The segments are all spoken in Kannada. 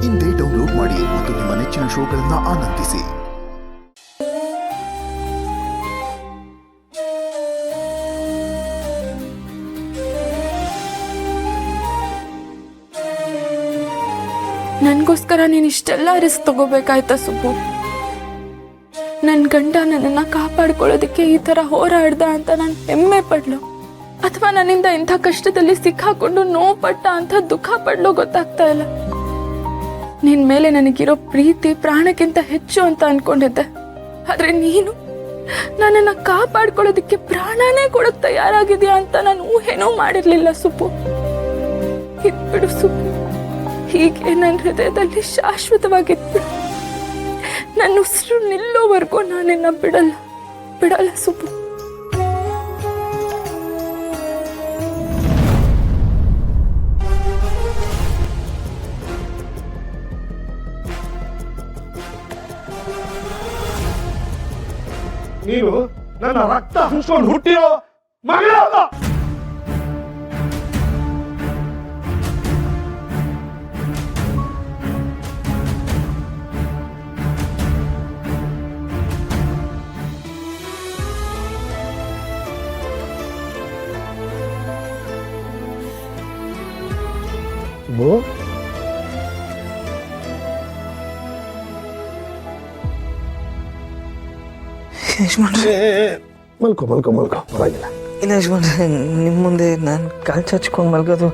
ಇಂದೇ ಡೌನ್ಲೋಡ್ ಮಾಡಿ ಮತ್ತು ನಿಮ್ಮ ನೆಚ್ಚಿನ ಶೋಗಳನ್ನು ಆನಂದಿಸಿ. ನನಗೋಸ್ಕರ ನೀನು ಇಷ್ಟೆಲ್ಲ ರಿಸ್ಕ್ ತಗೋಬೇಕಾಯ್ತಾ ಸುಬ್ಬು? ನನ್ನ ಗಂಡ ನನ್ನನ್ನು ಕಾಪಾಡ್ಕೊಳ್ಳೋದಕ್ಕೆ ಈ ಥರ ಹೋರಾಡ್ದ ಅಂತ ನಾನು ಹೆಮ್ಮೆ ಪಡ್ಲು, ಅಥವಾ ನನ್ನಿಂದ ಇಂಥ ಕಷ್ಟದಲ್ಲಿ ಸಿಕ್ಕಾಕೊಂಡು ನೋವು ಪಟ್ಟ ಅಂತ ದುಃಖ ಪಡ್ಲು ಗೊತ್ತಾಗ್ತಾ ಇಲ್ಲ. ನಿನ್ನ ಮೇಲೆ ನನಗಿರೋ ಪ್ರೀತಿ ಪ್ರಾಣಕ್ಕಿಂತ ಹೆಚ್ಚು ಅಂತ ಅನ್ಕೊಂಡಿದ್ದೆ. ಆದ್ರೆ ನೀನು ನನ್ನನ್ನು ಕಾಪಾಡ್ಕೊಳ್ಳೋದಕ್ಕೆ ಪ್ರಾಣನೇ ಕೊಡೋಕೆ ತಯಾರಾಗಿದೆಯಾ ಅಂತ ನಾನು ಊಹೆನೂ ಮಾಡಿರ್ಲಿಲ್ಲ ಸುಬ್ಬು. ಇದ್ಬಿಡು ಸುಬ್ಬು, ಹೀಗೆ ನನ್ನ ಹೃದಯದಲ್ಲಿ ಶಾಶ್ವತವಾಗಿದ್ಬಿಡು. ನನ್ನ ಉಸಿರು ನಿಲ್ಲೋವರೆಗೂ ನಾನಿನ್ನ ಬಿಡಲ್ಲ ಸುಬ್ಬು. ನೀನು ನನ್ನ ರಕ್ತ ಹಂಚ್ಕೊಂಡು ಹುಟ್ಟಿರೋ ಮಗಳ ಅಲ್ಲ. ಮಲ್ಕೋ ಪರವಾಗಿಲ್ಲ. ಇಲ್ಲ ಯಜಮಾನ್ರೆ, ನಿಮ್ಮ ಮುಂದೆ ನಾನು ಕಾಲು ಚಾಚ್ಕೊಂಡು ಮಲ್ಗೋದು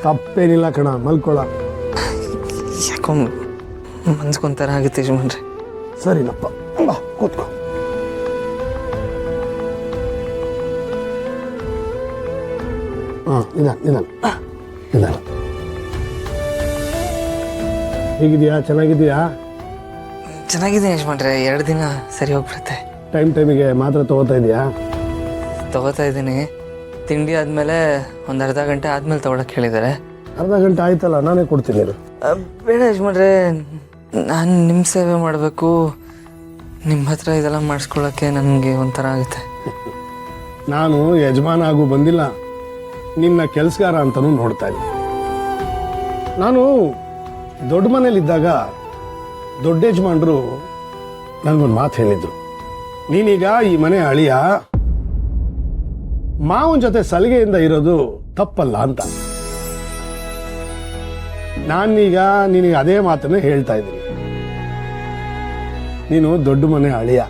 ತಪ್ಪೇನಿಲ್ಲ ಕಣ, ಮಲ್ಕೊಳ. ಯಾಕೋ ಮನ್ಸ್ಕೊಂತಾರ ಆಗುತ್ತೆ ಯಜಮಾನ್ರೆ. ಸರಿನಪ್ಪ, ಬಾ ಕೂತ್ಕೋ. ನಿಧಾನ. ಹೇಗಿದೆಯಾ? ಚೆನ್ನಾಗಿದೆಯಾ? ಚೆನ್ನಾಗಿದೆ ಯಜಮಾನ್ರೆ, 2 ದಿನ ಸರಿ ಹೋಗ್ಬಿಡುತ್ತೆ. ಟೈಮಿಗೆ ಮಾತ್ರ ತಗೋತಾ ಇದೆಯಾ? ತಗೋತಾ ಇದ್ದೀನಿ. ತಿಂಡಿ ಆದಮೇಲೆ ಒಂದು ಅರ್ಧ ಗಂಟೆ ಆದಮೇಲೆ ತಗೊಳಕ್ಕೆ ಹೇಳಿದ್ದಾರೆ. ಅರ್ಧ ಗಂಟೆ ಆಯ್ತಲ್ಲ, ನಾನೇ ಕೊಡ್ತೀನಿ. ಬೇಡ ಯಜಮಾನ್ರೆ, ನಾನು ನಿಮ್ಮ ಸೇವೆ ಮಾಡಬೇಕು. ನಿಮ್ಮ ಹತ್ರ ಇದೆಲ್ಲ ಮಾಡಿಸ್ಕೊಳ್ಳೋಕ್ಕೆ ನನಗೆ ಒಂಥರ ಆಗುತ್ತೆ. ನಾನು ಯಜಮಾನ ಆಗು ಬಂದಿಲ್ಲ, ನಿನ್ನ ಕೆಲಸಗಾರ ಅಂತಲೂ ನೋಡ್ತಾ ಇದ್ದೀನಿ. ನಾನು ದೊಡ್ಡ ಮನೇಲಿದ್ದಾಗ ದೊಡ್ಡ ಯಜಮಾನ್ರು ನನಗೊಂದು ಮಾತು ಹೇಳಿದ್ರು, ನೀನೀಗ ಈ ಮನೆ ಅಳಿಯ, ಮಾವನ ಜೊತೆ ಸಲಿಗೆಯಿಂದ ಇರೋದು ತಪ್ಪಲ್ಲ ಅಂತ. ನಾನೀಗ ನಿನಗೆ ಅದೇ ಮಾತನ್ನೇ ಹೇಳ್ತಾ ಇದ್ದೀನಿ. ನೀನು ದೊಡ್ಡ ಮನೆ ಅಳಿಯ,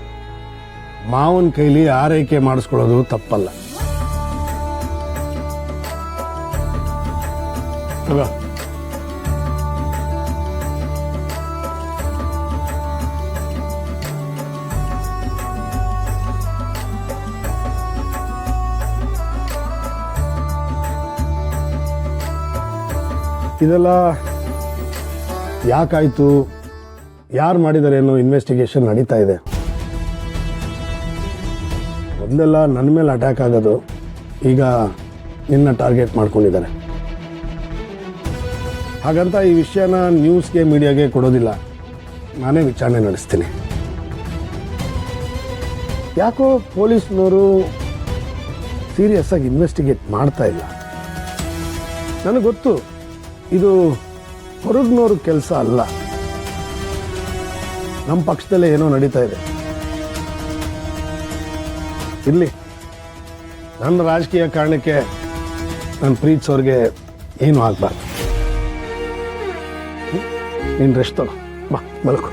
ಮಾವನ ಕೈಲಿ ಆರೈಕೆ ಮಾಡಿಸ್ಕೊಳ್ಳೋದು ತಪ್ಪಲ್ಲ. ಇದೆಲ್ಲ ಯಾಕಾಯ್ತು, ಯಾರು ಮಾಡಿದ್ದಾರೆ ಅನ್ನೋ ಇನ್ವೆಸ್ಟಿಗೇಷನ್ ನಡೀತಾ ಇದೆ. ಮೊದಲೆಲ್ಲ ನನ್ನ ಮೇಲೆ ಅಟ್ಯಾಕ್ ಆಗೋದು, ಈಗ ನಿನ್ನ ಟಾರ್ಗೆಟ್ ಮಾಡ್ಕೊಂಡಿದ್ದಾರೆ. ಹಾಗಂತ ಈ ವಿಷಯನ ನ್ಯೂಸ್ಗೆ, ಮೀಡಿಯಾಗೆ ಕೊಡೋದಿಲ್ಲ, ನಾನೇ ವಿಚಾರಣೆ ನಡೆಸ್ತೀನಿ. ಯಾಕೋ ಪೊಲೀಸ್ನವರು ಸೀರಿಯಸ್ ಆಗಿ ಇನ್ವೆಸ್ಟಿಗೇಟ್ ಮಾಡ್ತಾ ಇಲ್ಲ. ನನಗೆ ಗೊತ್ತು, ಇದು ಹೊರಗ್ನವ್ರ ಕೆಲಸ ಅಲ್ಲ, ನಮ್ಮ ಪಕ್ಷದಲ್ಲೇ ಏನೋ ನಡೀತಾ ಇದೆ. ಇರಲಿ, ನನ್ನ ರಾಜಕೀಯ ಕಾರಣಕ್ಕೆ ನನ್ನ ಪ್ರೀತಿಸೋರ್ಗೆ ಏನೂ ಆಗಬಾರ್ದು. ನೀನು ರೆಸ್ಟ್ ತಗೋ, ಬಾ ಮಲ್ಕೋ.